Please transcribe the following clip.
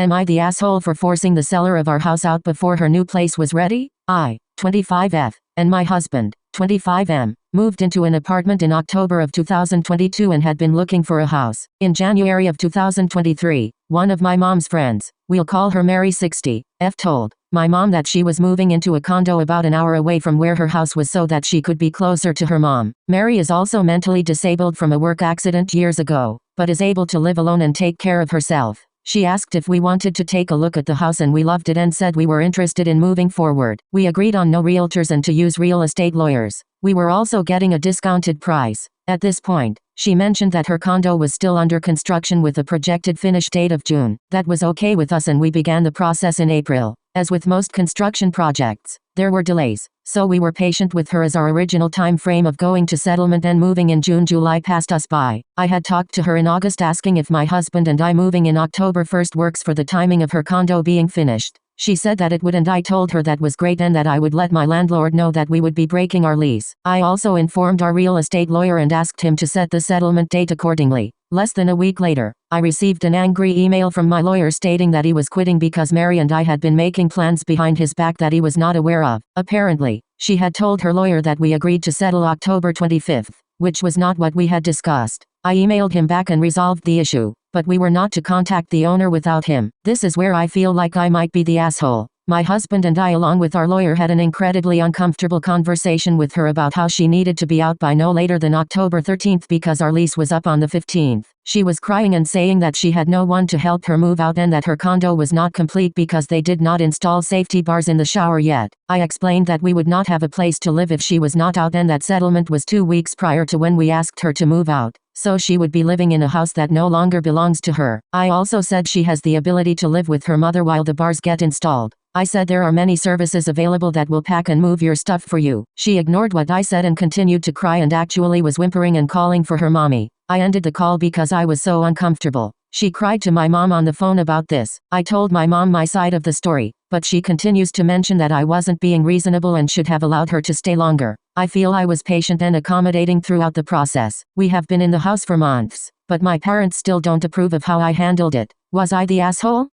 Am I the asshole for forcing the seller of our house out before her new place was ready? I, 25F, and my husband, 25M, moved into an apartment in October of 2022 and had been looking for a house. In January of 2023, one of my mom's friends, we'll call her Mary 60, F, told my mom that she was moving into a condo about an hour away from where her house was so that she could be closer to her mom. Mary is also mentally disabled from a work accident years ago, but is able to live alone and take care of herself. She asked if we wanted to take a look at the house and we loved it and said we were interested in moving forward. We agreed on no realtors and to use real estate lawyers. We were also getting a discounted price. At this point, she mentioned that her condo was still under construction with a projected finish date of June. That was okay with us and we began the process in April. As with most construction projects, there were delays, so we were patient with her as our original time frame of going to settlement and moving in June-July passed us by. I had talked to her in August asking if my husband and I moving in October 1st works for the timing of her condo being finished. She said that it would and I told her that was great and that I would let my landlord know that we would be breaking our lease. I also informed our real estate lawyer and asked him to set the settlement date accordingly. Less than a week later, I received an angry email from my lawyer stating that he was quitting because Mary and I had been making plans behind his back that he was not aware of. Apparently, she had told her lawyer that we agreed to settle October 25th, which was not what we had discussed. I emailed him back and resolved the issue, but we were not to contact the owner without him. This is where I feel like I might be the asshole. My husband and I along with our lawyer had an incredibly uncomfortable conversation with her about how she needed to be out by no later than October 13th because our lease was up on the 15th. She was crying and saying that she had no one to help her move out and that her condo was not complete because they did not install safety bars in the shower yet. I explained that we would not have a place to live if she was not out and that settlement was 2 weeks prior to when we asked her to move out, so she would be living in a house that no longer belongs to her. I also said she has the ability to live with her mother while the bars get installed. I said there are many services available that will pack and move your stuff for you. She ignored what I said and continued to cry and actually was whimpering and calling for her mommy. I ended the call because I was so uncomfortable. She cried to my mom on the phone about this. I told my mom my side of the story, but she continues to mention that I wasn't being reasonable and should have allowed her to stay longer. I feel I was patient and accommodating throughout the process. We have been in the house for months, but my parents still don't approve of how I handled it. Was I the asshole?